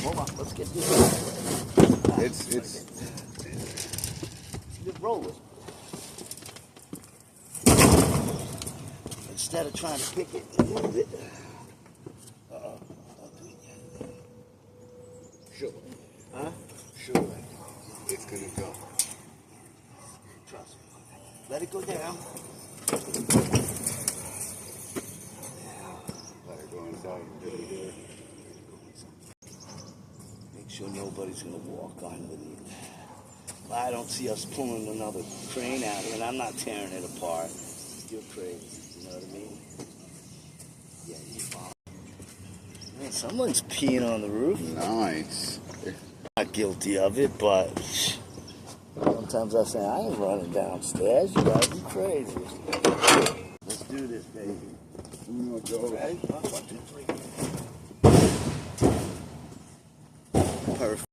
Hold on, let's get this. It's Just roll it. Instead of trying to pick it and move it. Sure. Huh? Sure. It's gonna go. Trust me. Let it go down. Let it go inside. Make sure nobody's gonna walk underneath. I don't see us pulling another crane out here, and I'm not tearing it apart. You're crazy, you know what I mean? Yeah, you follow. Man, someone's peeing on the roof. Nice. Not guilty of it, but sometimes I say, I ain't running downstairs. You guys be crazy. Let's do this, baby. Ready? 1, 2, 3. Perfect.